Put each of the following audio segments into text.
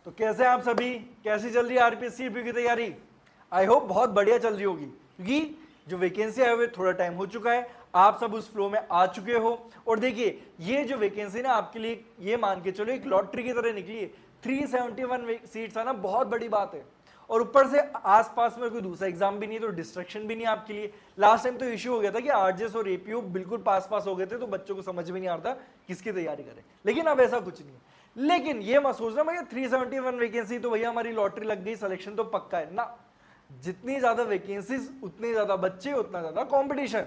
तो कैसे हैं आप सभी, कैसी चल रही है आरपीएससी यूपी की तैयारी। आई होप बहुत बढ़िया चल रही होगी, क्योंकि जो वैकेंसी आए हुए थोड़ा टाइम हो चुका है, आप सब उस फ्लो में आ चुके हो। और देखिए ये जो वैकेंसी ना आपके लिए ये मान के चलो एक लॉटरी की तरह निकली है। 371 सीट्स आना बहुत बड़ी बात है, और ऊपर से आसपास में कोई दूसरा एग्जाम भी नहीं है, तो डिस्ट्रक्शन भी नहीं है आपके लिए। लास्ट टाइम तो इश्यू हो गया था कि आरजेएस और एपीओ बिल्कुल पास हो गए थे, तो बच्चों को समझ में नहीं आता किसकी तैयारी करें। लेकिन अब ऐसा कुछ नहीं है। लेकिन ये मत सोचना भैया 371 वैकेंसी तो भैया हमारी लॉटरी लग गई, सिलेक्शन तो पक्का है ना। जितनी ज्यादा वैकेंसीज उतने ज्यादा बच्चे, उतना ज्यादा कंपटीशन।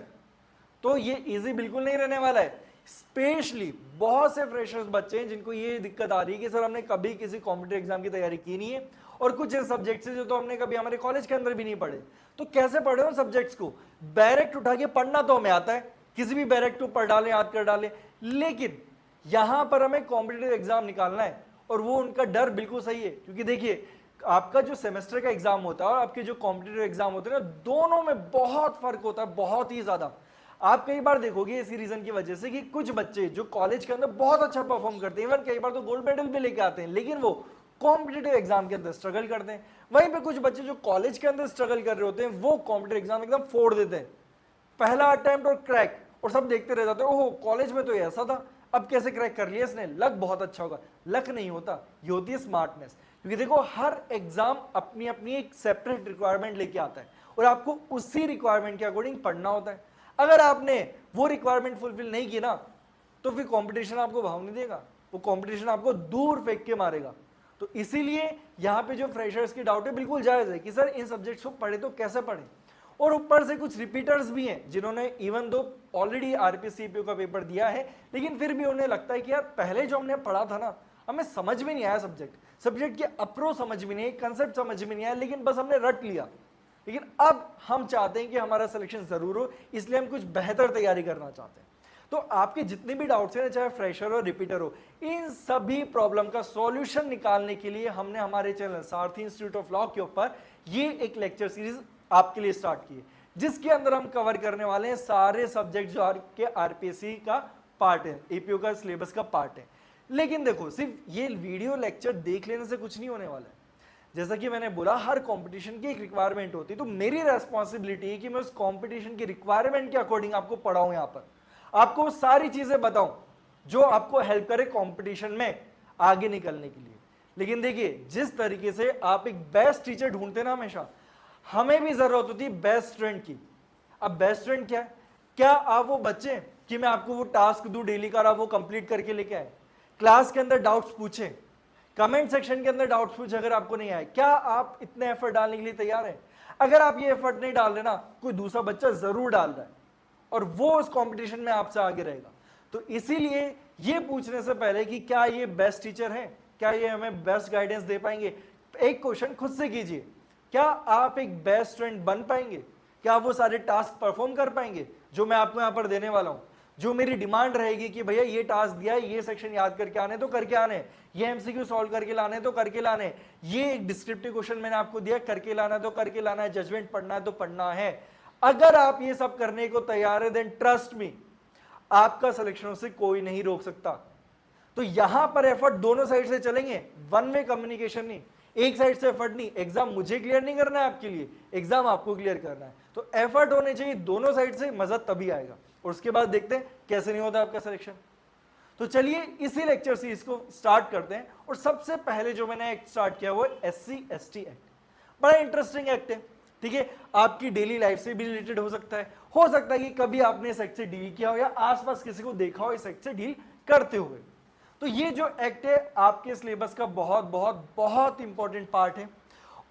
तो ये इजी बिल्कुल नहीं रहने वाला है। स्पेशली बहुत से फ्रेशर्स बच्चे हैं जिनको ये दिक्कत आ रही है कि सर हमने कभी किसी कॉम्पिटिटिव एग्जाम की तैयारी की नहीं है, और कुछ सब्जेक्ट्स जो तो हमने कभी हमारे कॉलेज के अंदर भी नहीं पढ़े। तो कैसे पढ़े उन सब्जेक्ट्स को? डायरेक्ट उठा के पढ़ना तो हमें आता है, किसी भी डायरेक्ट को पढ़ डालें, याद कर डालें, लेकिन यहां पर हमें कॉम्पिटिटिव एग्जाम निकालना है। और वो उनका डर बिल्कुल सही है, क्योंकि देखिए आपका जो सेमेस्टर का एग्जाम होता है और आपके जो कॉम्पिटिटिव एग्जाम होते हैं ना, दोनों में बहुत फर्क होता है, बहुत ही ज्यादा। आप कई बार देखोगे इसी रीजन की वजह से कि कुछ बच्चे जो कॉलेज के अंदर बहुत अच्छा परफॉर्म करते हैं, इवन कई बार तो गोल्ड मेडल भी लेके आते हैं, लेकिन वो कॉम्पिटिटिव एग्जाम के अंदर स्ट्रगल करते हैं। वहीं पे कुछ बच्चे जो कॉलेज के अंदर स्ट्रगल कर रहे होते हैं, वो कॉम्पिटिटिव एग्जाम एकदम फोड़ देते हैं, पहला अटेम्प्ट और क्रैक, और सब देखते रह जाते हैं, ओहो कॉलेज में तो ये ऐसा था, अब कैसे क्रैक कर लिया इसने, लक बहुत अच्छा होगा। लक नहीं होता, ये होती है स्मार्टनेस। क्योंकि देखो हर एग्जाम अपनी अपनी एक सेपरेट रिक्वायरमेंट लेके आता है, और आपको उसी रिक्वायरमेंट के अकॉर्डिंग पढ़ना होता है। अगर आपने वो रिक्वायरमेंट फुलफिल नहीं की ना, तो फिर कंपटीशन आपको भाव नहीं देगा, वो कंपटीशन आपको दूर फेंक के मारेगा। तो इसीलिए यहाँ पे जो फ्रेशर्स की डाउट है बिल्कुल जायज है कि सर इन सब्जेक्ट्स को पढ़े तो कैसे पढ़े। और ऊपर से कुछ रिपीटर्स भी हैं जिन्होंने इवन दो ऑलरेडी आरपीसीपीओ का पेपर दिया है, लेकिन फिर भी उन्हें लगता है कि यार पहले जो हमने पढ़ा था ना, हमें समझ में नहीं आया, सब्जेक्ट की अप्रोच समझ में नहीं आई, कंसेप्ट समझ में नहीं आया, लेकिन बस हमने रट लिया। लेकिन अब हम चाहते हैं कि हमारा सिलेक्शन जरूर हो, इसलिए हम कुछ बेहतर तैयारी करना चाहते हैं। तो आपके जितने भी डाउट्स हैं, चाहे फ्रेशर हो रिपीटर हो, इन सभी प्रॉब्लम का सॉल्यूशन निकालने के लिए हमने हमारे channel Sarathi institute of law के ऊपर ये एक लेक्चर सीरीज आपके लिए स्टार्ट की है, जिसके अंदर हम कवर करने वाले हैं सारे सब्जेक्ट जो आपके आरपीएससी का पार्ट है, एपीओ का सिलेबस का पार्ट है। लेकिन देखो सिर्फ ये वीडियो लेक्चर देख लेने से कुछ नहीं होने वाला है। जैसा कि मैंने बोला हर कंपटीशन की एक रिक्वायरमेंट होती है, तो मेरी रेस्पॉन्सिबिलिटी है कि मैं उस कंपटीशन की रिक्वायरमेंट के अकॉर्डिंग आपको पढ़ाऊं, यहां पर आपको सारी चीजें बताऊं जो आपको हेल्प करे कंपटीशन में आगे निकलने के लिए। लेकिन देखिए जिस तरीके से आप एक बेस्ट टीचर ढूंढते ना, हमेशा हमें भी जरूरत होती है बेस्ट फ्रेंड की। अब बेस्ट फ्रेंड क्या है? क्या आप वो बच्चे कि मैं आपको वो टास्क दूं डेली का, आप वो कंप्लीट करके लेके आए, क्लास के अंदर डाउट्स पूछे, कमेंट सेक्शन के अंदर डाउट्स पूछे, अगर आपको नहीं आए, क्या आप इतने एफर्ट डालने के लिए तैयार हैं? अगर आप ये एफर्ट नहीं डाल रहे ना, कोई दूसरा बच्चा जरूर डाल रहा है, और वो उस कंपटीशन में आपसे आगे रहेगा। तो इसीलिए ये पूछने से पहले कि क्या ये बेस्ट टीचर है, क्या ये हमें बेस्ट गाइडेंस दे पाएंगे, एक क्वेश्चन खुद से कीजिए, क्या आप एक बेस्ट फ्रेंड बन पाएंगे? क्या आप वो सारे टास्क परफॉर्म कर पाएंगे जो मैं आपको यहां पर देने वाला हूं? जो मेरी डिमांड रहेगी कि भैया ये टास्क दिया है, ये सेक्शन याद करके आने तो करके आने, ये एमसीक्यू सॉल्व करके लाने तो करके लाने, ये एक डिस्क्रिप्टिव क्वेश्चन मैंने आपको दिया करके लाना तो करके लाना है, जजमेंट पढ़ना है तो पढ़ना है। अगर आप ये सब करने को तैयार है, देन ट्रस्ट मी, आपका सिलेक्शन से कोई नहीं रोक सकता। तो यहां पर एफर्ट दोनों साइड से चलेंगे, वन वे कम्युनिकेशन नहीं, एक साइड से एफर्ट नहीं। एग्जाम मुझे क्लियर नहीं करना है आपके लिए, एग्जाम आपको क्लियर करना है। तो एफर्ट होने चाहिए दोनों साइड से, मजा तभी आएगा। और उसके बाद देखते हैं कैसे नहीं होता आपका सिलेक्शन। तो चलिए इसी लेक्चर सीरीज को स्टार्ट करते हैं। और सबसे पहले जो मैंने एक्ट स्टार्ट किया वो SC/ST एक्ट। बड़ा इंटरेस्टिंग एक्ट है, ठीक है, आपकी डेली लाइफ से भी रिलेटेड हो सकता है कि कभी आपने इस एक्ट से डील किया हो या आसपास किसी को देखा हो इस एक्ट से डील करते हुए। तो ये जो एक्ट है आपके सिलेबस का बहुत बहुत बहुत इंपॉर्टेंट पार्ट है।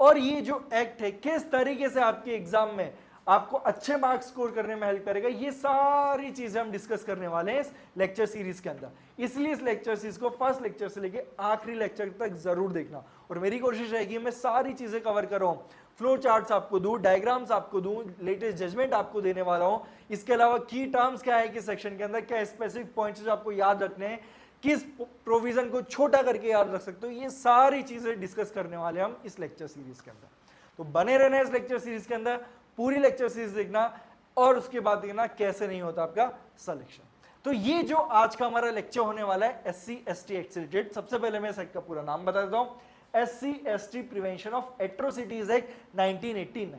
और ये जो एक्ट है किस तरीके से आपके एग्जाम में आपको अच्छे मार्क्स स्कोर करने में हेल्प करेगा, ये सारी चीजें हम डिस्कस करने वाले हैं इस लेक्चर सीरीज के अंदर। इसलिए इस लेक्चर सीरीज को फर्स्ट लेक्चर से लेके आखिरी लेक्चर तक जरूर देखना। और मेरी कोशिश रहेगी मैं सारी चीजें कवर कर रहा हूं, फ्लो चार्ट्स आपको दूं, डायग्राम्स आपको दूं, लेटेस्ट जजमेंट आपको देने वाला हूं। इसके अलावा की टर्म्स क्या है कि सेक्शन के अंदर क्या स्पेसिफिक पॉइंट्स आपको याद रखने हैं, किस प्रोविजन को छोटा करके याद रख सकते हो, ये सारी चीजें डिस्कस करने वाले हम इस लेक्चर सीरीज के अंदर। तो बने रहना इस लेक्चर सीरीज के अंदर, पूरी लेक्चर सीरीज देखना, और उसके बाद देखना कैसे नहीं होता आपका सिलेक्शन। तो ये जो आज का हमारा लेक्चर होने वाला है SC/ST एक्ट से रिलेटेड, सबसे पहले मैं इस एक्ट का पूरा नाम बता देता हूं। SC/ST prevention of atrocities act 1989।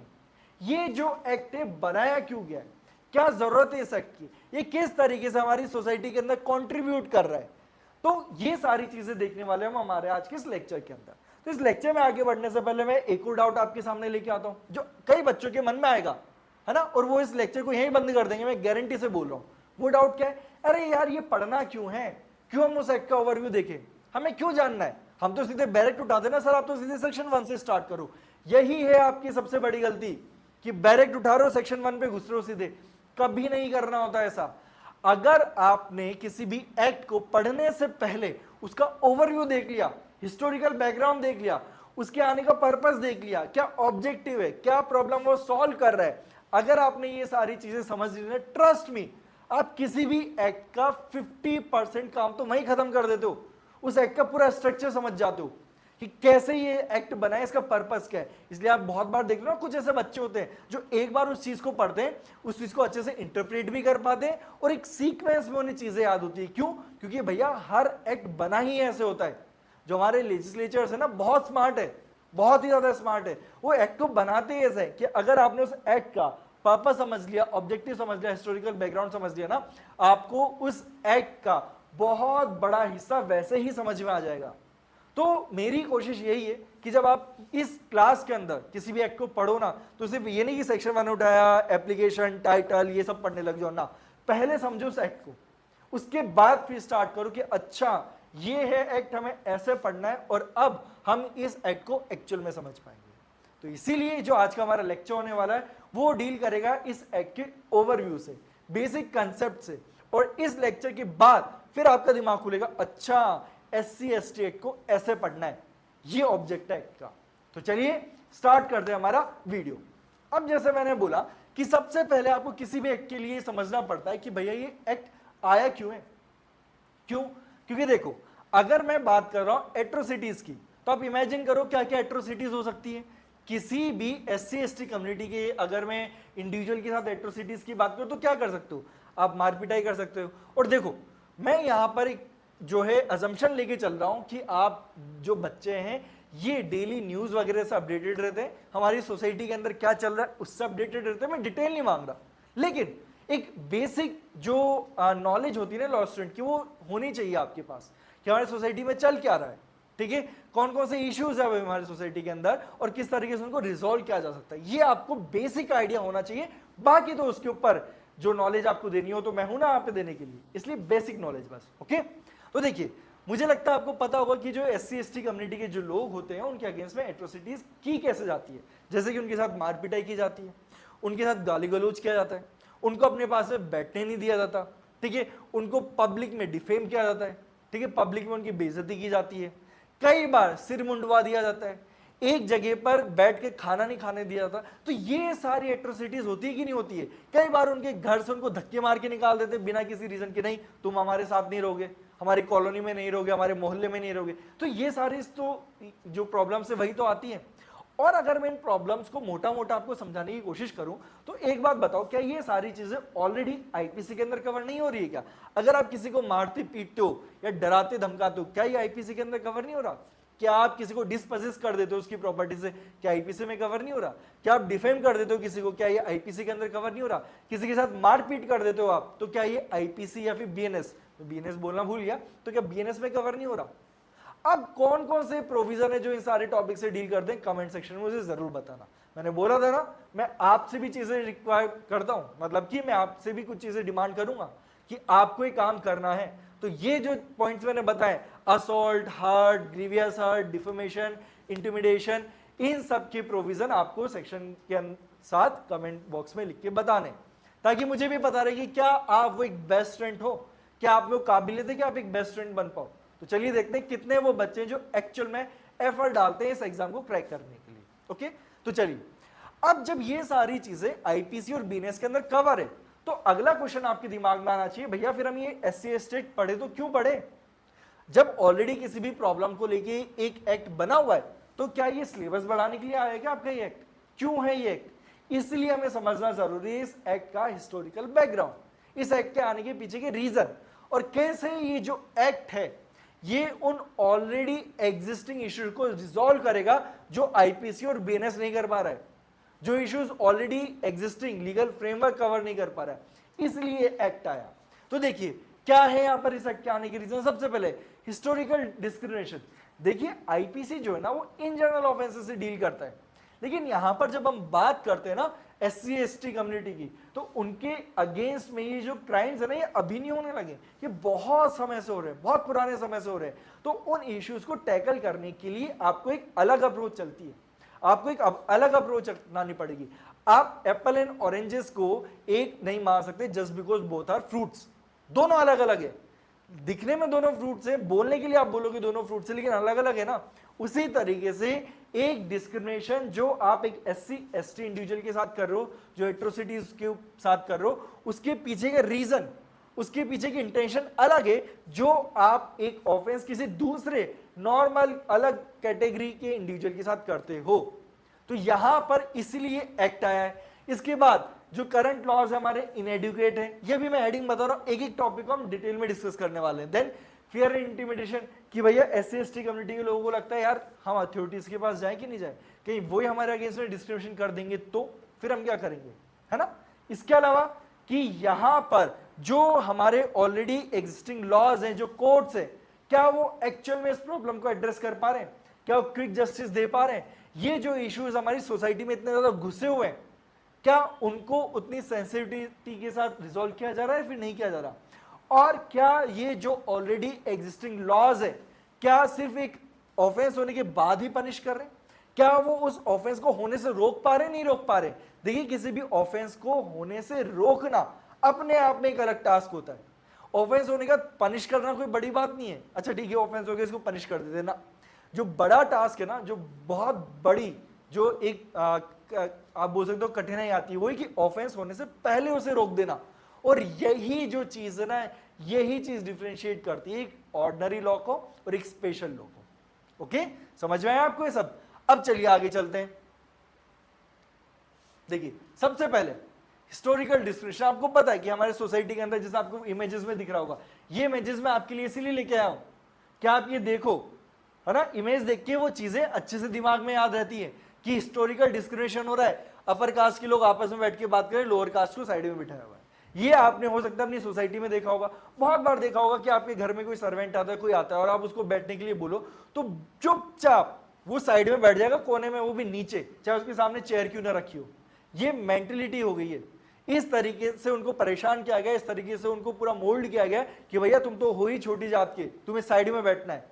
ये जो एक्ट है बनाया क्यों गया है, क्या जरूरत है इस एक्ट की, ये किस तरीके से हमारी सोसाइटी के अंदर कंट्रीब्यूट कर रहा है, तो ये सारी चीजें देखने वाले हम हमारे आज के इस लेक्चर के अंदर। तो इस लेक्चर में आगे बढ़ने से पहले मैं एक और डाउट आपके सामने लेके आता हूं जो कई बच्चों के मन में आएगा, है ना, और वो इस लेक्चर को यहीं बंद कर देंगे, मैं गारंटी से बोल रहा हूं। वो डाउट क्या है, अरे यार ये पढ़ना क्यों है, क्यों हम उस एक्ट का ओवरव्यू देखें, हमें क्यों जानना है, हम तो सीधे बैरेक्ट उठा देना सर, आप तो सीधे सेक्शन 1 से स्टार्ट करो। यही है आपकी सबसे बड़ी गलती कि बैरेक्ट उठा रहे हो, सेक्शन 1 पे घुस रहे हो सीधे, कभी नहीं करना होता ऐसा। अगर आपने किसी भी एक्ट को पढ़ने से पहले उसका ओवरव्यू देख लिया, हिस्टोरिकल बैकग्राउंड देख लिया, उसके आने का पर्पस देख लिया, क्या ऑब्जेक्टिव है, क्या प्रॉब्लम वो सॉल्व कर रहा है, अगर आपने ये सारी चीजें समझ ली, ट्रस्ट मी आप किसी भी एक्ट का 50% काम तो वहीं खत्म कर देते हो, उस एक्ट का पूरा स्ट्रक्चर समझ जाते हो कि कैसे ये एक्ट बना है, इसका पर्पस क्या है। इसलिए आप बहुत बार देख रहे हो कुछ ऐसे बच्चे होते हैं जो एक बार उस चीज को पढ़ते हैं, उस चीज को अच्छे से इंटरप्रेट भी कर पाते हैं और एक सीक्वेंस में उन्हें चीजें याद होती है। क्यों? क्योंकि भैया हर एक्ट बना ही ऐसे होता है। जो हमारे लेजिस्लेचर्स है ना, बहुत स्मार्ट है, बहुत ही ज्यादा स्मार्ट है, वो एक्ट को बनाते ही ऐसे कि अगर आपने उस एक्ट का पर्पस समझ लिया, ऑब्जेक्टिव समझ लिया, हिस्टोरिकल बैकग्राउंड समझ लिया ना, आपको उस एक्ट का बहुत बड़ा हिस्सा वैसे ही समझ में आ जाएगा। तो मेरी कोशिश यही है कि जब आप इस क्लास के अंदर किसी भी एक्ट को पढ़ो ना, तो सिर्फ ये नहीं कि सेक्शन 1 उठाया, एप्लीकेशन, टाइटल, ये सब पढ़ने लग जाओ ना, पहले समझो उस एक्ट को, उसके बाद फिर स्टार्ट करो कि अच्छा ये है एक्ट, हमें ऐसे पढ़ना है और अब हम इस एक्ट को एक्चुअल में समझ पाएंगे। तो इसीलिए जो आज का हमारा लेक्चर होने वाला है वो डील करेगा इस एक्ट के ओवरव्यू से, बेसिक कंसेप्ट से, और इस लेक्चर के बाद फिर आपका दिमाग खुलेगा, अच्छा SC/ST एक्ट को ऐसे पढ़ना है, ये ऑब्जेक्ट है एक्ट का। तो चलिए स्टार्ट करते हैं हमारा वीडियो। अब जैसे मैंने बोला कि सबसे पहले आपको किसी भी एक्ट के लिए समझना पड़ता है कि भैया ये एक्ट आया क्यों है। क्यों? क्योंकि देखो, अगर मैं बात कर रहा हूं एट्रोसिटीज की, तो आप इमेजिन करो क्या क्या एट्रोसिटीज हो सकती है। किसी भी SC/ST कम्युनिटी के अगर मैं इंडिविजुअल के साथ एट्रोसिटीज की बात करूं तो क्या कर सकते हो, आप मारपिटाई कर सकते हो। और देखो, मैं यहां पर एक जो है अजम्पशन लेके चल रहा हूं कि आप जो बच्चे हैं ये डेली न्यूज वगैरह से अपडेटेड रहते हैं, हमारी सोसाइटी के अंदर क्या चल रहा है उससे अपडेटेड रहते हैं। मैं डिटेल नहीं मांग रहा, लेकिन एक बेसिक जो नॉलेज होती है ना लॉ स्टूडेंट की, वो होनी चाहिए आपके पास कि हमारी सोसाइटी में चल क्या रहा है, ठीक है, कौन कौन से इश्यूज है हमारी सोसाइटी के अंदर और किस तरीके से उनको रिजॉल्व किया जा सकता है, ये आपको बेसिक आइडिया होना चाहिए। बाकी तो उसके ऊपर जो नॉलेज आपको देनी हो तो मैं हूं ना आप पे देने के लिए, इसलिए बेसिक नॉलेज बस। ओके, तो देखिए, मुझे लगता है आपको पता होगा कि जो SC/ST कम्युनिटी के जो लोग होते हैं उनके अगेंस्ट में एट्रोसिटीज की कैसे जाती है। जैसे कि उनके साथ मारपिटाई की जाती है, उनके साथ गाली गलौज किया जाता है, उनको अपने पास में बैठने नहीं दिया जाता, ठीक है, उनको पब्लिक में डिफेम किया जाता है, ठीक है, पब्लिक में उनकी बेइज्जती की जाती है, कई बार सिर मुंडवा दिया जाता है, एक जगह पर बैठ के खाना नहीं खाने दिया जाता। तो ये सारी एट्रोसिटीज होती है कि नहीं होती है। कई बार उनके घर से उनको धक्के मार के निकाल देते बिना किसी रीजन के, नहीं तुम हमारे साथ नहीं रहोगे, हमारी कॉलोनी में नहीं रहोगे, हमारे मोहल्ले में नहीं रहोगे। तो ये सारी तो जो प्रॉब्लम्स है वही तो आती हैं। और अगर मैं इन प्रॉब्लम्स को मोटा मोटा आपको समझाने की कोशिश करूं तो एक बात बताओ, क्या ये सारी चीजें ऑलरेडी आईपीसी के अंदर कवर नहीं हो रही है क्या? अगर आप किसी को मारते पीटते हो या डराते धमकाते हो, क्या ये आईपीसी के अंदर कवर नहीं हो रहा? क्या आप किसी को डिस्पोजेस कर देते हो उसकी प्रॉपर्टी से, क्या आईपीसी में कवर नहीं हो रहा? क्या आप डिफेम कर देते हो किसी को, क्या ये आईपीसी के अंदर कवर नहीं हो रहा? किसी के साथ मारपीट कर देते हो आप, तो क्या ये आईपीसी या फिर बीएनएस, बीएनएस बोलना भूल गया, तो क्या बीएनएस में कवर नहीं हो रहा? अब कौन कौन से प्रोविजन है जो इन सारे टॉपिक से डील करते हैं, कमेंट सेक्शन में मुझे जरूर बताना। मैंने बोला था ना, मैं आपसे भी चीजें रिक्वायर करता हूं, मतलब कि मैं आपसे भी कुछ चीजें डिमांड करूंगा कि आपको ये काम करना है। तो ये जो पॉइंट्स मैंने बताए, assault, hurt, grievous hurt, defamation, intimidation, इन सब के प्रोविजन आपको सेक्शन के साथ कमेंट बॉक्स में लिख के बताने, ताकि मुझे भी पता रहे कि क्या आप वो एक बेस्ट स्टूडेंट हो, क्या आप लोग काबिलियत है कि आप एक बेस्ट स्टूडेंट बन पाओ। तो चलिए देखते हैं कितने वो बच्चे जो एक्चुअल में एफर्ट डालते हैं इस एग्जाम को क्रैक करने के लिए। ओके, तो चलिए, अब जब ये सारी चीजें आईपीसी और बीएनएस के अंदर कवर है, तो अगला क्वेश्चन आपके दिमाग में आना चाहिए, भैया फिर हम ये SC/ST पढ़े तो क्यों पढ़े? जब ऑलरेडी किसी भी प्रॉब्लम को लेके एक एक्ट बना हुआ है, तो क्या ये सिलेबस बढ़ाने के लिए आया क्या आपका ये एक्ट? क्यों है ये एक्ट? इसलिए हमें समझना जरूरी है इस एक्ट का हिस्टोरिकल बैकग्राउंड, इस एक्ट के आने के पीछे के रीजन, और कैसे ये जो एक्ट है ये उन ऑलरेडी एग्जिस्टिंग इश्यूज को रिजॉल्व करेगा जो आईपीसी और बीएनएस नहीं कर पा रहा है, जो issues already existing legal framework cover नहीं कर पा रहा है, इसलिए एक्ट आया। तो देखिए क्या है यहां पर इस एक्ट के आने के रीजन। सबसे पहले हिस्टोरिकल डिस्क्रिमिनेशन। देखिए आईपीसी जो है ना वो इन जनरल ऑफेंसेस से डील करता है, लेकिन यहां पर जब हम बात करते हैं ना एससी एसटी कम्युनिटी की, तो उनके अगेंस्ट में ये जो क्राइम्स है ना ये अभी नहीं होने लगे, ये बहुत समय से हो रहे हैं, बहुत पुराने समय से हो रहे हैं। तो उन इश्यूज को टैकल करने के लिए आपको एक अलग अप्रोच चलती है, आपको एक अलग अप्रोच अपनानी पड़ेगी। आप एप्पल एंड ऑरेंजेस को एक नहीं मान सकते just because both are fruits. दोनों अलग अलग है, दिखने में दोनों फ्रूट्स है, बोलने के लिए आप बोलोगे दोनों फ्रूट्स है, लेकिन अलग अलग है ना। उसी तरीके से एक डिस्क्रिमिनेशन जो आप एक एससी एसटी इंडिविजुअल के साथ कर रहे हो, जो एट्रोसिटीज के साथ कर रहे हो, उसके पीछे का रीजन, उसके पीछे की इंटेंशन अलग है, जो आप एक ऑफेंस किसी दूसरे नॉर्मल अलग कैटेगरी के इंडिविजुअल के साथ करते हो। तो यहां पर इसलिए एक्ट आया है। इसके बाद जो करंट लॉज है हमारे इनएडुकेट है, ये भी मैं हेडिंग बता रहा हूं, एक एक टॉपिक को हम डिटेल में डिस्कस करने वाले हैं। देन फियर एंड इंटिमिडेशन, कि भैया एससी एसटी कम्युनिटी के लोगों को लगता है यार हम अथॉरिटीज के पास जाए कि नहीं जाए, कहीं वही हमारे अगेंस्ट में डिस्क्रिमिनेशन कर देंगे तो फिर हम क्या करेंगे, है ना। इसके अलावा कि यहां पर जो हमारे ऑलरेडी एग्जिस्टिंग लॉज हैं, जो कोर्ट्स हैं, क्या वो एक्चुअल में इस प्रॉब्लम को एड्रेस कर पा रहे हैं, क्या वो क्विक जस्टिस दे पा रहे हैं। ये जो इश्यूज हमारी सोसाइटी में इतने ज्यादा घुसे हुए हैं, क्या उनको उतनी सेंसिटिविटी के साथ रिजॉल्व किया जा रहा है, फिर नहीं किया जा रहा। और क्या ये जो ऑलरेडी एग्जिस्टिंग लॉज है, क्या सिर्फ एक ऑफेंस होने के बाद ही पनिश कर रहे हैं, क्या वो उस ऑफेंस को होने से रोक पा रहे, नहीं रोक पा रहे। देखिए किसी भी ऑफेंस को होने से रोकना अपने आप में एक अलग टास्क होता है। ऑफेंस होने का पनिश करना कोई बड़ी बात नहीं है, अच्छा ठीक है ऑफेंस हो गया इसको पनिश कर देते ना। जो बड़ा टास्क है ना, जो बहुत बड़ी, जो एक आप बोल सकते हो कठिनाई आती है, वही कि ऑफेंस होने से पहले उसे रोक देना। और यही जो चीज है ना, यही चीज डिफरेंशिएट करती है एक ऑर्डिनरी लॉ को और एक स्पेशल लॉ को। ओके, समझ में आया आपको ये सब। अब चलिए आगे चलते हैं। देखिए सबसे पहले हिस्टोरिकल डिस्क्रिप्शन। आपको पता है कि हमारे सोसाइटी के अंदर, जैसे आपको इमेजेस में दिख रहा होगा, ये इमेजेस मैं आपके लिए इसीलिए लेके आया हूं कि आप ये देखो, है ना। इमेज देख के वो चीजें अच्छे से दिमाग में याद रहती है कि हिस्टोरिकल डिस्क्रिमिनेशन हो रहा है, अपर कास्ट के लोग आपस में बैठ के बात करें, लोअर कास्ट को साइड में बिठाया हुआ है। ये आपने हो सकता है अपनी सोसाइटी में देखा होगा, बहुत बार देखा होगा कि आपके घर में कोई सर्वेंट आता है, कोई आता है और आप उसको बैठने के लिए बोलो तो चुपचाप वो साइड में बैठ जाएगा कोने में, वो भी नीचे, चाहे उसके सामने चेयर क्यों ना रखी हो। ये मेंटेलिटी हो गई है। इस तरीके से उनको परेशान किया गया, इस तरीके से उनको पूरा मोल्ड किया गया कि भैया तुम तो हो ही छोटी जात के, तुम्हें साइड में बैठना है।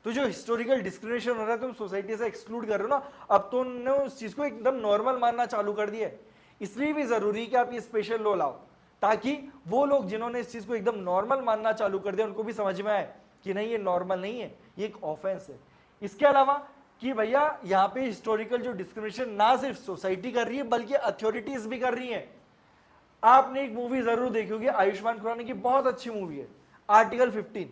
तो जो हिस्टोरिकल डिस्क्रिमिनेशन हो रहा है, तुम सोसाइटी से एक्सक्लूड कर रहे हो ना, अब तो उन्होंने उस चीज को एकदम नॉर्मल मानना चालू कर दिया है। इसलिए भी जरूरी है कि आप ये स्पेशल लॉ लाओ, ताकि वो लोग जिन्होंने इस चीज को एकदम नॉर्मल मानना चालू कर दिया, उनको भी समझ में आए कि नहीं ये नॉर्मल नहीं है, ये एक ऑफेंस है। इसके अलावा कि भैया यहाँ पे हिस्टोरिकल जो डिस्क्रिमिनेशन ना सिर्फ सोसाइटी कर रही है बल्कि अथॉरिटीज भी कर रही है। आपने एक मूवी जरूर देखी होगी, आयुष्मान खुराना की बहुत अच्छी मूवी है आर्टिकल 15।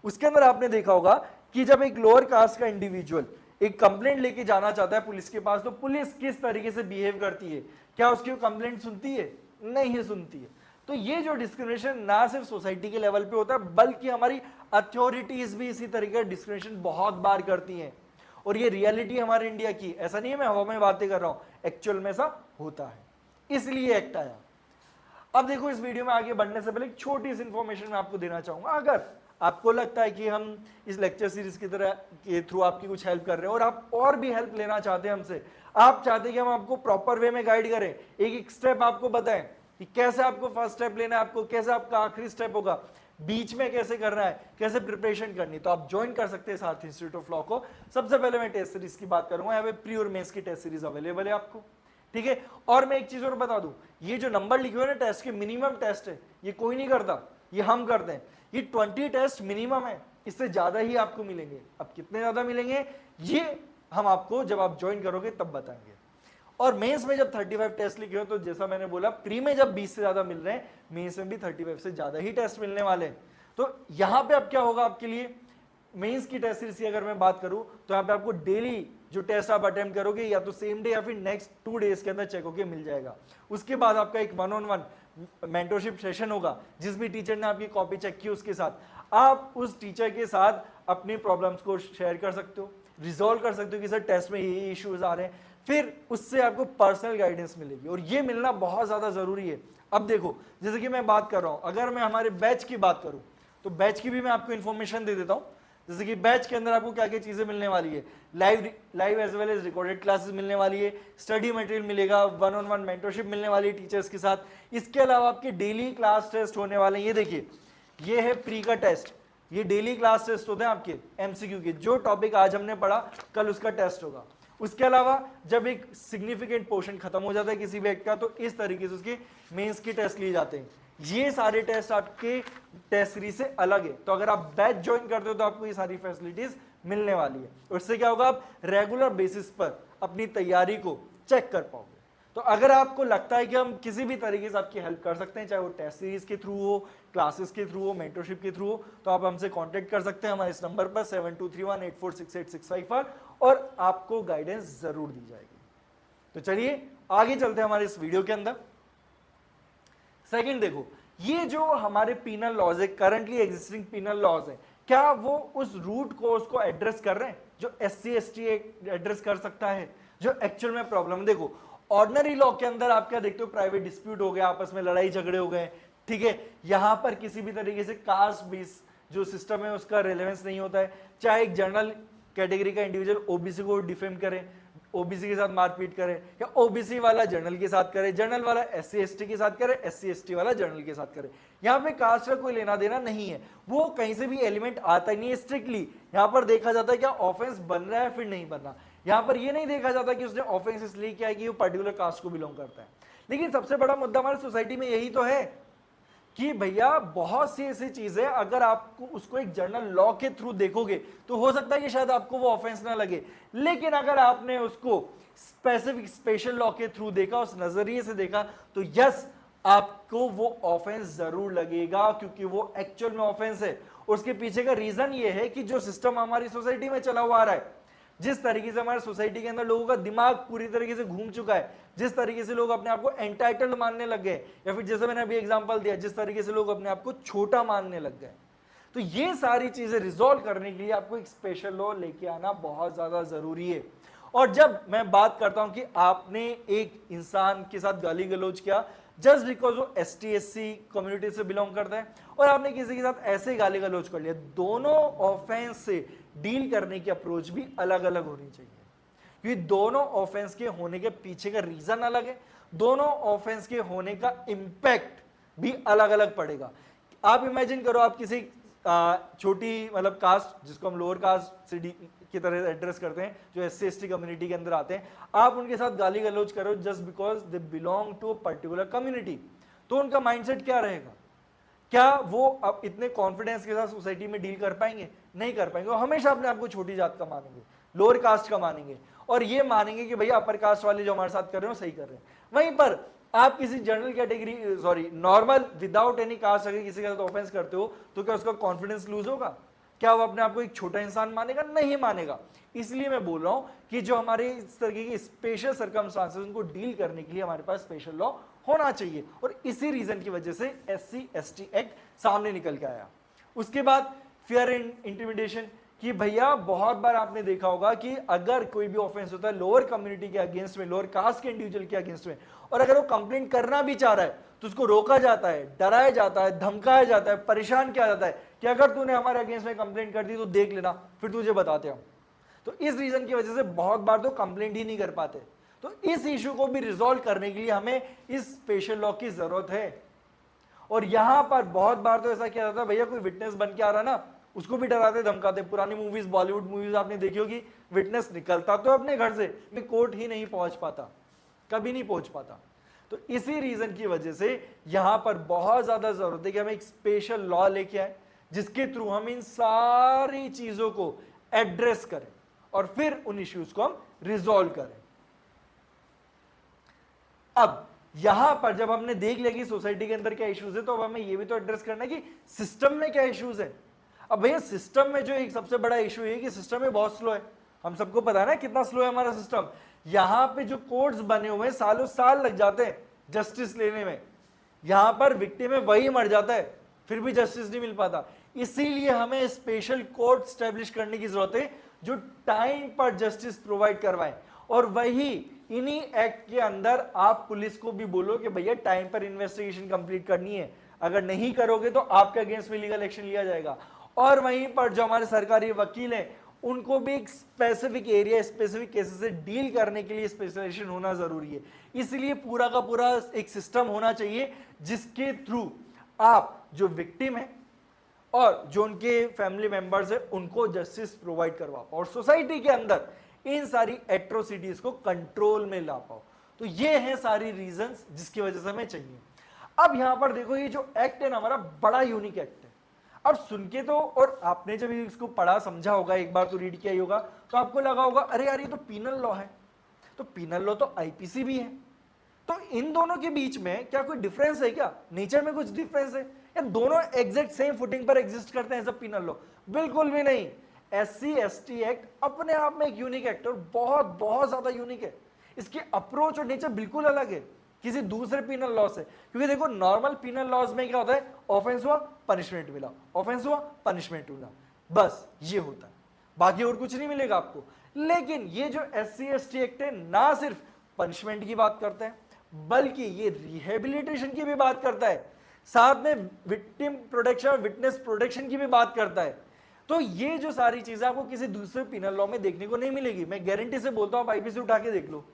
उसके अंदर आपने देखा होगा कि जब एक लोअर कास्ट का इंडिविजुअल एक कंप्लेंट लेके जाना चाहता है पुलिस के पास, तो पुलिस किस तरीके से बिहेव करती है, क्या उसकी कंप्लेंट सुनती है, नहीं सुनती है। तो ये जो डिस्क्रिमिनेशन ना सिर्फ सोसाइटी के लेवल पे होता है बल्कि हमारी अथॉरिटीज भी इसी तरीके का डिस्क्रिमिनेशन बहुत बार करती हैं। और ये रियलिटी हमारे इंडिया की, ऐसा नहीं है मैं हवा में बातें कर रहा हूं, एक्चुअल में ऐसा होता है, इसलिए एक्ट आया। अब देखो इस वीडियो में आगे बढ़ने से पहले एक छोटी सी इंफॉर्मेशन मैं आपको देना चाहूंगा। अगर आपको लगता है कि हम इस लेक्चर सीरीज की तरह के थ्रू आपकी कुछ हेल्प कर रहे हैं और आप और भी हेल्प लेना चाहते हैं हमसे, आप चाहते हैं कि हम आपको प्रॉपर वे में गाइड करें, एक एक स्टेप आपको बताएं कि कैसे आपको फर्स्ट स्टेप लेना है, आपको कैसे आपका आखिरी स्टेप होगा, बीच में कैसे करना है, कैसे प्रिपरेशन करनी, तो आप ज्वाइन कर सकते हैं साथ इंस्टीट्यूट ऑफ लॉ को। सबसे पहले मैं टेस्ट सीरीज की बात करूंगा, यहाँ पे प्री और मेंस की टेस्ट सीरीज अवेलेबल है आपको, ठीक है। और मैं एक चीज और बता दूं, ये जो नंबर लिखे हुए ना टेस्ट के, मिनिमम टेस्ट है, ये कोई नहीं करता, ये हम करते हैं। ये 20 टेस्ट मिनिमम है, इससे ज्यादा ही आपको मिलेंगे। अब कितने ज्यादा मिलेंगे ये हम आपको जब आप ज्वाइन करोगे तब बताएंगे। और मेंस में जब 35 टेस्ट लिखे हो, तो जैसा मैंने बोला प्री में जब 20 से ज्यादा मिल रहे हैं, मेंस में भी 35 से ज्यादा ही टेस्ट मिलने वाले हैं। तो यहां पे अब क्या होगा आपके लिए, मेंस की टेस्ट सीरीज की अगर मैं बात करूं तो यहाँ पे आपको डेली जो टेस्ट आप अटेम्प्ट करोगे या तो सेम डे या फिर नेक्स्ट 2 डेज के अंदर चेक होके मिल जाएगा। उसके बाद आपका एक 1-on-1 मेंटरशिप सेशन होगा, जिस भी टीचर ने आपकी कॉपी चेक की उसके साथ आप उस टीचर के साथ अपनी प्रॉब्लम्स को शेयर कर सकते हो, रिजॉल्व कर सकते हो कि सर टेस्ट में ये इश्यूज आ रहे हैं, फिर उससे आपको पर्सनल गाइडेंस मिलेगी और ये मिलना बहुत ज़्यादा ज़रूरी है। अब देखो, जैसे कि मैं बात कर रहा हूँ, अगर मैं हमारे बैच की बात करूँ तो बैच की भी मैं आपको इन्फॉर्मेशन दे देता हूँ। जैसे कि बैच के अंदर आपको क्या क्या चीज़ें मिलने वाली है, live as well as recorded classes मिलने वाली है, स्टडी मटेरियल मिलेगा, 1-on-1 मेंटरशिप मिलने वाली है टीचर्स के साथ। इसके अलावा आपके डेली क्लास टेस्ट होने वाले हैं। ये देखिए, ये है प्री का टेस्ट, ये डेली क्लास टेस्ट होते हैं आपके एमसीक्यू के, जो टॉपिक आज हमने पढ़ा कल उसका टेस्ट होगा। उसके अलावा जब एक सिग्निफिकेंट पोर्शन खत्म हो जाता है किसी भी एक्ट का, तो इस तरीके से उसके मेंस के टेस्ट लिए जाते हैं। ये सारे टेस्ट आपके टेस्ट सीरीज से अलग है, तो अगर आप बैच ज्वाइन करते हो तो आपको ये सारी फैसिलिटीज मिलने वाली है। उससे क्या होगा, आप रेगुलर बेसिस पर अपनी तैयारी को चेक कर पाओगे। तो अगर आपको लगता है कि हम किसी भी तरीके से आपकी हेल्प कर सकते हैं, चाहे वो टेस्ट सीरीज के थ्रू हो, क्लासेस के थ्रू हो, मेंटरशिप के थ्रू हो, तो आप हमसे कांटेक्ट कर सकते हैं हमारे इस नंबर पर 7231846865 और आपको गाइडेंस जरूर दी जाएगी। तो चलिए आगे चलते हैं हमारे इस वीडियो के अंदर। सेकंड देखो, ये जो हमारे पीनल लॉज है, करंटली एग्जिस्टिंग पीनल लॉज है, क्या वो उस रूट कोज को एड्रेस कर रहे हैं जो SC ST एड्रेस कर सकता है, जो एक्चुअल में प्रॉब्लम। देखो, ऑर्डिनरी लॉ के अंदर आप क्या देखते हो, प्राइवेट डिस्प्यूट हो गया, आपस में लड़ाई झगड़े हो गए, ठीक है, यहां पर किसी भी तरीके से कास्ट बेस जो सिस्टम है उसका रेलेवेंस नहीं होता है। चाहे एक जनरल कैटेगरी का इंडिविजुअल ओबीसी को डिफेम करे, ओबीसी के साथ मारपीट करे, या ओबीसी वाला जनरल के साथ करे, जनरल वाला SC ST के साथ करे, SC ST वाला जनरल के साथ करे, यहाँ पे कास्ट का कोई लेना देना नहीं है, वो कहीं से भी एलिमेंट आता ही नहीं है। स्ट्रिक्टली यहाँ पर देखा जाता है क्या ऑफेंस बन रहा है फिर नहीं बन रहा, यहाँ पर ये नहीं देखा जाता कि उसने ऑफेंस इसलिए किया है कि वो पर्टिकुलर कास्ट को बिलोंग करता है। लेकिन सबसे बड़ा मुद्दा हमारी सोसाइटी में यही तो है कि भैया बहुत सी ऐसी चीजें अगर आपको उसको एक जनरल लॉ के थ्रू देखोगे तो हो सकता है कि शायद आपको वो ऑफेंस ना लगे, लेकिन अगर आपने उसको स्पेसिफिक स्पेशल लॉ के थ्रू देखा, उस नजरिए से देखा, तो यस आपको वो ऑफेंस जरूर लगेगा, क्योंकि वो एक्चुअल में ऑफेंस है। उसके पीछे का रीजन ये है कि जो सिस्टम हमारी सोसाइटी में चला हुआ आ रहा है, जिस तरीके से हमारे सोसाइटी के अंदर लोगों का दिमाग पूरी तरीके से घूम चुका है, जिस तरीके से लोग अपने आप को एंटाइटल्ड मानने लग गए, या फिर जैसे मैंने अभी एग्जांपल दिया, जिस तरीके से लोग अपने आप को छोटा मानने लग गए, तो ये सारी चीजें रिजॉल्व करने के लिए आपको एक स्पेशल लॉ लेके आना बहुत ज्यादा जरूरी है। और जब मैं बात करता हूं कि आपने एक इंसान के साथ गाली गलौज किया जस्ट बिकॉज वो ST SC कम्युनिटी से बिलोंग करता है, और आपने किसी के साथ ऐसे गाली गलौज कर लिया, दोनों ऑफेंस से डील करने की अप्रोच भी अलग अलग होनी चाहिए, क्योंकि दोनों ऑफेंस के होने के पीछे का रीजन अलग है, दोनों ऑफेंस के होने का इंपैक्ट भी अलग अलग पड़ेगा। आप इमेजिन करो, आप किसी छोटी मतलब कास्ट, जिसको हम लोअर कास्ट से की तरह एड्रेस करते हैं, जो SC ST कम्युनिटी के अंदर आते हैं, आप उनके साथ गाली गलौज करो just because they belong to a particular community, तो उनका माइंडसेट क्या रहेगा? क्या वो अब इतने कॉन्फिडेंस के साथ सोसाइटी में डील कर पाएंगे? नहीं कर पाएंगे। वो हमेशा अपने आप को छोटी जात का मानेंगे, लोअर कास्ट का मानेंगे, और ये मानेंगे कि भैया अपर कास्ट वाले जो हमारे साथ कर रहे हो सही कर रहे हैं। वहीं पर आप किसी general category normal without any caste अगर किसी के साथ ऑफेंस करते हो, तो क्या उसका कॉन्फिडेंस लूज होगा? क्या वो अपने आप को एक छोटा इंसान मानेगा? नहीं मानेगा। इसलिए मैं बोल रहा हूं कि जो हमारे इस तरीके की स्पेशल सर्कमस्टांसेस उनको डील करने के लिए हमारे पास स्पेशल लॉ होना चाहिए, और इसी रीजन की वजह से SC ST एक्ट सामने निकल के आया। उसके बाद फियर एंड इंटिमिडेशन, कि भैया बहुत बार आपने देखा होगा कि अगर कोई भी ऑफेंस होता है लोअर कम्युनिटी के अगेंस्ट में, लोअर कास्ट के इंडिविजुअल के अगेंस्ट में, और अगर वो कंप्लेंट करना भी चाह रहा है तो उसको रोका जाता है, डराया जाता है, धमकाया जाता है, परेशान किया जाता है कि अगर तूने हमारे अगेंस्ट में कंप्लेंट कर दी तो देख लेना, फिर तुझे बताते हम। तो इस रीजन की वजह से बहुत बार तो कंप्लेंट ही नहीं कर पाते। तो इस इशू को भी रिजॉल्व करने के लिए हमें इस स्पेशल लॉ की जरूरत है। और यहां पर बहुत बार तो ऐसा किया जाता है, भैया कोई विटनेस बन के आ रहा ना, उसको भी डराते धमकाते। पुरानी मूवीज, बॉलीवुड मूवीज आपने देखी होगी, विटनेस निकलता तो अपने घर से, कोर्ट ही नहीं पहुंच पाता, कभी नहीं पहुंच पाता। तो इसी रीजन की वजह से यहां पर बहुत ज्यादा जरूरत है कि हम एक स्पेशल लॉ लेके आए जिसके थ्रू हम इन सारी चीजों को एड्रेस करें और फिर उन इश्यूज को हम रिजॉल्व करें। अब यहां पर जब हमने देख लिया कि सोसाइटी के अंदर क्या इश्यूज है, तो अब हमें यह भी तो एड्रेस करना है कि सिस्टम में क्या इश्यूज है। अब भैया सिस्टम में जो एक सबसे बड़ा इशू है कि सिस्टम में बहुत स्लो है। हम सबको पता है ना कितना स्लो है हमारा सिस्टम। यहां पे जो कोर्ट्स बने हुए हैं सालों साल लग जाते हैं जस्टिस लेने में। यहां पर विक्टिम में वही मर जाता है, फिर भी जस्टिस नहीं मिल पाता। इसीलिए हमें स्पेशल कोर्ट स्टैब्लिश करने की जरूरत है जो टाइम पर जस्टिस प्रोवाइड करवाए। और वही इन्हीं एक्ट के अंदर आप पुलिस को भी बोलो कि भैया टाइम पर इन्वेस्टिगेशन कंप्लीट करनी है, अगर नहीं करोगे तो आपके अगेंस्ट में लीगल एक्शन लिया जाएगा। और वहीं पर जो हमारे सरकारी वकील हैं उनको भी एक स्पेसिफिक एरिया, स्पेसिफिक केसेस से डील करने के लिए स्पेशलाइजेशन होना जरूरी है। इसलिए पूरा का पूरा एक सिस्टम होना चाहिए जिसके थ्रू आप जो विक्टिम है और जो उनके फैमिली मेंबर्स है उनको जस्टिस प्रोवाइड करवा पाओ और सोसाइटी के अंदर इन सारी एट्रोसिटीज को कंट्रोल में ला पाओ। तो ये हैं सारी रीजंस जिसकी वजह से हमें चाहिए। अब यहां पर देखो ये जो एक्ट है ना हमारा बड़ा यूनिक एक्ट है। अब सुन के तो, और आपने जब इसको पढ़ा समझा होगा, एक बार तो रीड किया ही होगा, तो आपको लगा होगा अरे यार ये तो पीनल लॉ है, तो पीनल लॉ तो आईपीसी भी है, तो इन दोनों के बीच में क्या कोई डिफरेंस है क्या, नेचर में कुछ डिफरेंस है या दोनों एग्जैक्ट सेम फुटिंग पर एग्जिस्ट करते हैं सब पीनल लॉ? बिल्कुल भी नहीं। एससी एसटी एक्ट अपने आप में एक यूनिक एक्ट है और बहुत बहुत ज्यादा यूनिक है। इसकी अप्रोच और नेचर बिल्कुल अलग है किसी दूसरे पीनल लॉ से। क्योंकि देखो नॉर्मल पीनल लॉज में क्या होता है, ऑफेंस हुआ पनिशमेंट मिला, ऑफेंस हुआ पनिशमेंट मिला, बस ये होता है, बाकी और कुछ नहीं मिलेगा आपको। लेकिन ये जो एससी एसटी एक्ट है ना सिर्फ पनिशमेंट की बात करता है बल्कि ये रिहेबिलिटेशन की भी बात करता है, साथ में विक्टिम प्रोटेक्शन और विटनेस प्रोटेक्शन की भी बात करता है। तो ये जो सारी चीजें आपको किसी दूसरे पिनल लॉ में देखने को नहीं मिलेगी। मैं गारंटी से बोलता हूं, आप आईपीसी उठा के देख लो,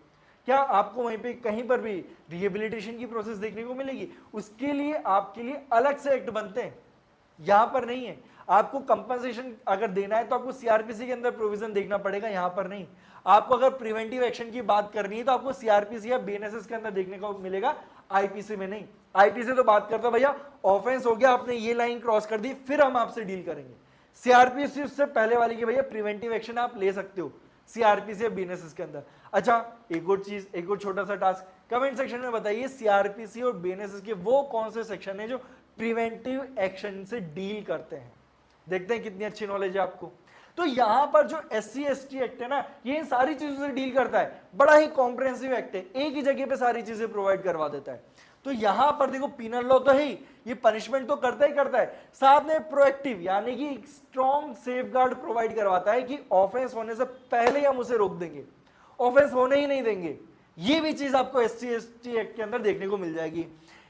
क्या आपको वहीं पे कहीं पर भी रिहेबिलिटेशन की प्रोसेस देखने को मिलेगी? उसके लिए आपके लिए अलग से एक्ट बनते हैं, यहां पर नहीं है। आपको कंपनसेशन अगर देना है तो आपको सीआरपीसी के अंदर प्रोविजन देखना पड़ेगा, यहां पर नहीं। आपको अगर प्रिवेंटिव एक्शन की बात करनी है तो आपको सीआरपीसी या बीएनएसएस के अंदर देखने को मिलेगा, आईपीसी में नहीं। आईपीसी तो बात करता भैया ऑफेंस हो गया, आपने ये लाइन क्रॉस कर दी, फिर हम आपसे डील करेंगे। सीआरपीसी उससे पहले वाली की भैया प्रिवेंटिव एक्शन आप ले सकते हो सीआरपीसी या बीएनएसएस के अंदर। अच्छा एक और चीज, एक और छोटा सा टास्क, कमेंट सेक्शन में बताइए सीआरपीसी और बीएनएसएस के वो कौन से सेक्शन है जो प्रिवेंटिव एक्शन से डील करते हैं। देखते हैं कितनी अच्छी नॉलेज है आपको। तो यहां पर जो एससी एसटी एक्ट है ना, ये इन सारी चीजों से डील करता है, बड़ा ही कॉम्प्रिहेंसिव एक्ट है, एक ही जगह पे सारी चीजें प्रोवाइड करवा देता है। तो यहां पर देखो पीनल लॉ तो है ही, ये पनिशमेंट तो करता ही करता है, साथ में प्रोएक्टिव यानी कि एक स्ट्रॉन्ग सेफगार्ड प्रोवाइड करवाता है कि ऑफेंस होने से पहले हम उसे रोक देंगे, ऑफेंस होने ही नहीं देंगे। ये भी चीज आपको एससी एसटी एक्ट के अंदर देखने को मिल जाएगी।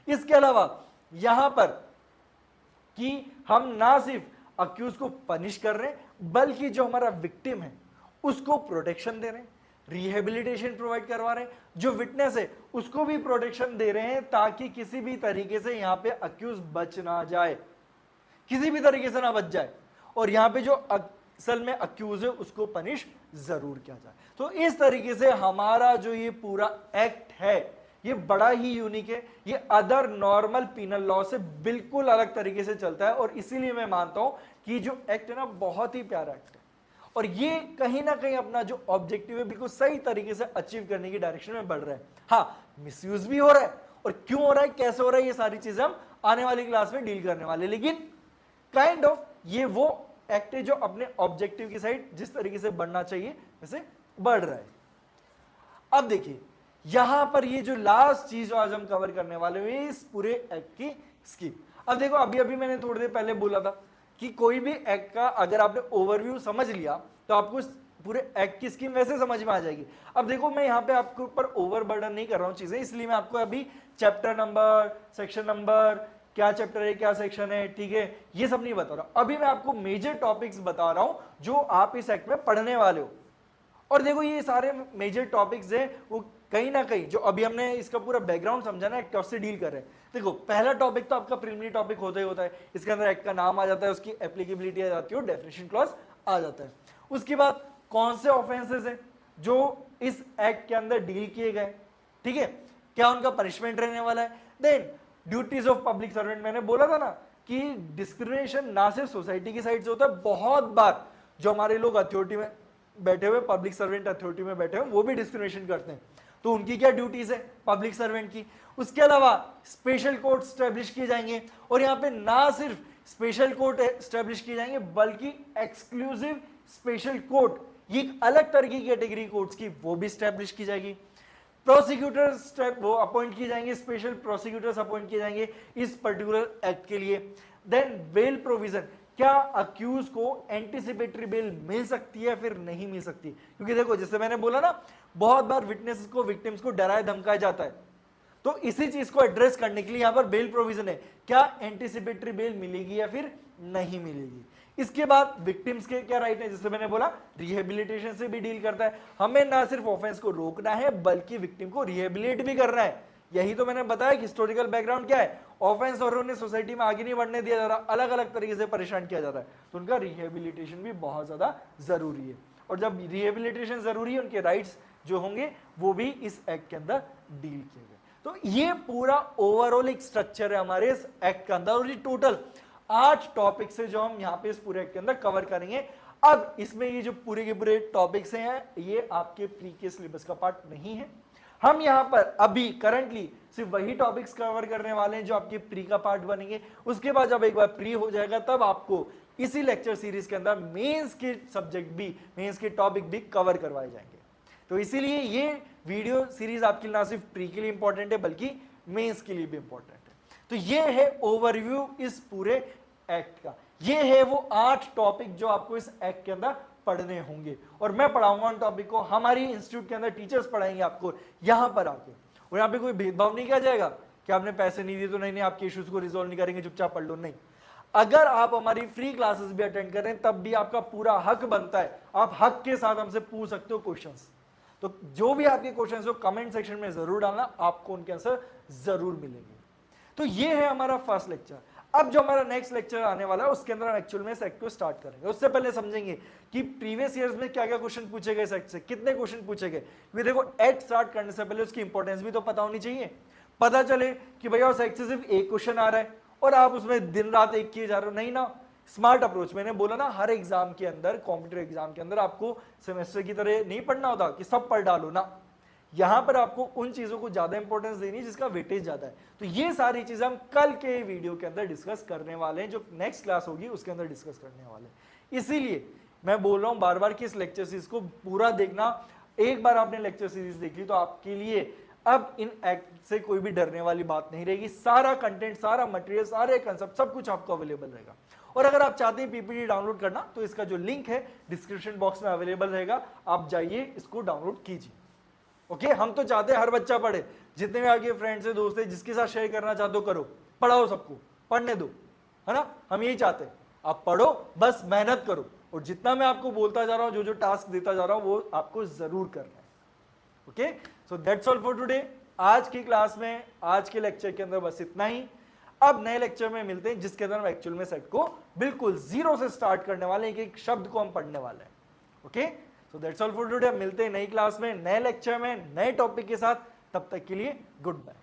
इसके अलावा यहां पर कि हम ना सिर्फ अक्यूज को पनिश कर रहे हैं बल्कि जो हमारा विक्टिम है उसको प्रोटेक्शन दे रहे हैं, रिहेबिलिटेशन प्रोवाइड करवा रहे हैं, जो विटनेस है उसको भी प्रोटेक्शन दे रहे हैं ताकि किसी भी तरीके से यहां पे अक्यूज बच ना जाए, किसी भी तरीके से ना बच जाए, और यहां पे जो असल में अक्यूज है उसको पनिश जरूर किया जाए। तो इस तरीके से हमारा जो ये पूरा एक्ट है ये बड़ा ही यूनिक है, ये अदर नॉर्मल पीनल लॉ से बिल्कुल अलग तरीके से चलता है, और इसीलिए मैं मानता हूं कि जो एक्ट है ना बहुत ही प्यारा एक्ट है और ये कहीं ना कहीं अपना जो ऑब्जेक्टिव है बिल्कुल सही तरीके से अचीव करने की डायरेक्शन में बढ़ रहा है। हाँ मिसयूज भी हो रहा है, और क्यों हो रहा है कैसे हो रहा है ये सारी चीजें हम आने वाली क्लास में डील करने वाले, लेकिन काइंड ऑफ ये वो एक्ट है जो अपने ऑब्जेक्टिव की साइड जिस तरीके से बढ़ना चाहिए वैसे बढ़ रहा है। अब देखिए यहां पर ये जो लास्ट चीज आज हम कवर करने वाले हैं इस पूरे एक्ट की स्कीम। अब देखो अभी अभी मैंने थोड़ी देर पहले बोला था कि कोई भी एक्ट का अगर आपने ओवरव्यू समझ लिया तो आपको पूरे एक्ट की स्कीम वैसे समझ में आ जाएगी। अब देखो मैं यहाँ पे आपके ऊपर ओवरबर्डन नहीं कर रहा हूँ चीजें, इसलिए मैं आपको अभी चैप्टर नंबर, सेक्शन नंबर, क्या चैप्टर है क्या सेक्शन है, ठीक है, ये सब नहीं बता रहा। अभी मैं आपको मेजर टॉपिक्स बता रहा हूं जो आप इस एक्ट में पढ़ने वाले हो। और देखो ये सारे मेजर टॉपिक्स है वो कहीं ना कहीं जो अभी हमने इसका पूरा बैकग्राउंड समझा ना एक्ट से डील कर रहे हैं। देखो पहला टॉपिक तो आपका प्रीलिमिनरी टॉपिक होता ही होता है, इसके अंदर एक्ट का नाम आ जाता है, उसकी एप्लीकेबिलिटी आ जाती है और डेफिनेशन क्लॉज आ जाता है। उसके बाद कौन से ऑफेंसेस हैं जो इस एक्ट के अंदर डील किए गए, ठीक है, क्या उनका पनिशमेंट रहने वाला है। Then duties of public servant, मैंने बोला था ना कि डिस्क्रिमिनेशन ना सिर्फ सोसाइटी की साइड से होता है, बहुत बार जो हमारे लोग अथॉरिटी में बैठे हुए, पब्लिक सर्वेंट अथॉरिटी में बैठे हुए, वो भी डिस्क्रिमिनेशन करते हैं। तो उनकी क्या ड्यूटीज है पब्लिक सर्वेंट की। उसके अलावा स्पेशल कोर्ट स्टैब्लिश किए जाएंगे, और यहाँ पे ना सिर्फ स्पेशल कोर्ट स्टैब्लिश किए जाएंगे बल्कि एक्सक्लूसिव स्पेशल कोर्ट, ये एक अलग तरह की कैटेगरी कोर्ट्स की, वो भी स्टैब्लिश की जाएगी। प्रोसिक्यूटर्स वो अपॉइंट किए जाएंगे, स्पेशल प्रोसिक्यूटर्स अपॉइंट किए जाएंगे इस पर्टिकुलर एक्ट के लिए। देन बेल प्रोविजन, क्या अक्यूज को एंटीसिपेटरी बेल मिल सकती है फिर नहीं मिल सकती? क्योंकि देखो जैसे मैंने बोला ना, बहुत बार विटनेसेस को, विक्टिम्स को डराया धमकाया जाता है, तो इसी चीज को एड्रेस करने के लिए यहां पर बेल प्रोविजन है। क्या एंटीसिपेटरी बेल मिलेगी या फिर नहीं मिलेगी? इसके बाद विक्टिम्स के क्या राइट है, जैसे मैंने बोला रिहेबिलिटेशन से भी डील करता है। हमें ना सिर्फ ऑफेंस को रोकना है बल्कि विक्टिम को रिहेबिलिटेट भी करना है। यही तो मैंने बताया कि हिस्टोरिकल बैकग्राउंड क्या है, ऑफेंस और उन्हें सोसाइटी में आगे नहीं बढ़ने दिया जा रहा, अलग अलग तरीके से परेशान किया जा रहा है, तो उनका रिहेबिलिटेशन भी बहुत ज्यादा जरूरी है। और जब रिहेबिलिटेशन जरूरी है, उनके राइट्स जो होंगे वो भी इस एक्ट के अंदर डील किए गए। तो ये पूरा ओवरऑल एक स्ट्रक्चर है हमारे इस एक्ट के अंदर, और ये टोटल 8 टॉपिक्स है जो हम यहाँ पे इस पूरे एक्ट के अंदर कवर करेंगे। अब इसमें ये जो पूरे के पूरे टॉपिक्स हैं ये आपके प्री के सिलेबस का पार्ट नहीं है। हम यहाँ पर अभी करंटली सिर्फ वही टॉपिक्स कवर करने वाले हैं जो आपके प्री का पार्ट बनेंगे। उसके बाद जब एक बार प्री हो जाएगा तब आपको इसी लेक्चर सीरीज के अंदर मेंस के सब्जेक्ट भी, मेंस के टॉपिक भी कवर करवाए जाएंगे। तो इसीलिए ये वीडियो सीरीज आपके लिए ना सिर्फ प्री के लिए इंपॉर्टेंट है बल्कि मेंस के लिए भी इंपॉर्टेंट है। तो ये है ओवरव्यू इस पूरे एक्ट का। ये है वो 8 टॉपिक जो आपको इस एक्ट के अंदर पढ़ने होंगे, और मैं पढ़ाऊंगा उन टॉपिक को। हमारी इंस्टीट्यूट के अंदर टीचर्स पढ़ाएंगे आपको यहां पर आके, और यहां पे कोई भेदभाव नहीं किया जाएगा कि आपने पैसे नहीं दिए तो नहीं आपके इश्यूज को रिजोल्व नहीं करेंगे, चुपचाप पढ़ लो। नहीं, अगर आप हमारी फ्री क्लासेस भी अटेंड कर रहे हैं तब भी आपका पूरा हक बनता है, आप हक के साथ हमसे पूछ सकते हो क्वेश्चंस। तो जो भी आपके क्वेश्चंस हो कमेंट सेक्शन में जरूर डालना, आपको उनके आंसर जरूर मिलेंगे। तो ये है हमारा फर्स्ट लेक्चर। अब जो हमारा नेक्स्ट लेक्चर आने वाला है उसके अंदर हम एक्चुअल में सेक्ट को स्टार्ट करेंगे। उससे पहले समझेंगे कि प्रीवियस ईयर्स में क्या क्या क्वेश्चन पूछे गए सेक्ट से, कितने क्वेश्चन पूछे गए। देखो एक्ट स्टार्ट करने से पहले उसकी इंपॉर्टेंस भी तो पता होनी चाहिए। पता चले कि भैया सेक्ट से सिर्फ एक क्वेश्चन आ रहा है और आप उसमें दिन रात एक किए जा रहे हो, नहीं ना। स्मार्ट अप्रोच, मैंने बोला ना हर एग्जाम के अंदर, कॉम्पिटिटिव एग्जाम के अंदर आपको सेमेस्टर की तरह नहीं पढ़ना होता कि सब पढ़ डालो ना। यहां पर आपको उन चीजों को ज्यादा इंपॉर्टेंस देनी है जिसका वेटेज ज्यादा है। तो ये सारी चीजें हम कल के वीडियो के अंदर डिस्कस करने वाले हैं, जो नेक्स्ट क्लास होगी उसके अंदर डिस्कस करने वाले हैं। इसीलिए मैं बोल रहा हूं बार बार कि इस लेक्चर सीरीज को पूरा देखना। एक बार आपने लेक्चर सीरीज देख ली तो आपके लिए अब इन एक्ट से कोई भी डरने वाली बात नहीं रहेगी। सारा कंटेंट, सारा मटेरियल, सारे कंसेप्ट, सब कुछ आपको अवेलेबल रहेगा। और अगर आप चाहते हैं पीपीटी डाउनलोड करना तो इसका जो लिंक है डिस्क्रिप्शन बॉक्स में अवेलेबल रहेगा, आप जाइए इसको डाउनलोड कीजिए। ओके, हम तो चाहते हैं हर बच्चा पढ़े, जितने भी आपके फ्रेंड्स है, दोस्त है, जिसके साथ शेयर करना चाहते हो करो, पढ़ाओ, सबको पढ़ने दो, है ना। हम यही चाहते हैं, आप पढ़ो, बस मेहनत करो, और जितना मैं आपको बोलता जा रहा हूं, जो जो टास्क देता जा रहा हूं, वो आपको जरूर करना है। Okay, so that's all for today. आज की क्लास में, आज के लेक्चर के अंदर बस इतना ही। अब नए लेक्चर में मिलते हैं जिसके अंदर हम एक्चुअल में सेट को बिल्कुल जीरो से स्टार्ट करने वाले हैं, एक शब्द को हम पढ़ने वाले हैं। Okay, so that's all for today. मिलते हैं नई क्लास में, नए लेक्चर में, नए टॉपिक के साथ। तब तक के लिए गुड बाय।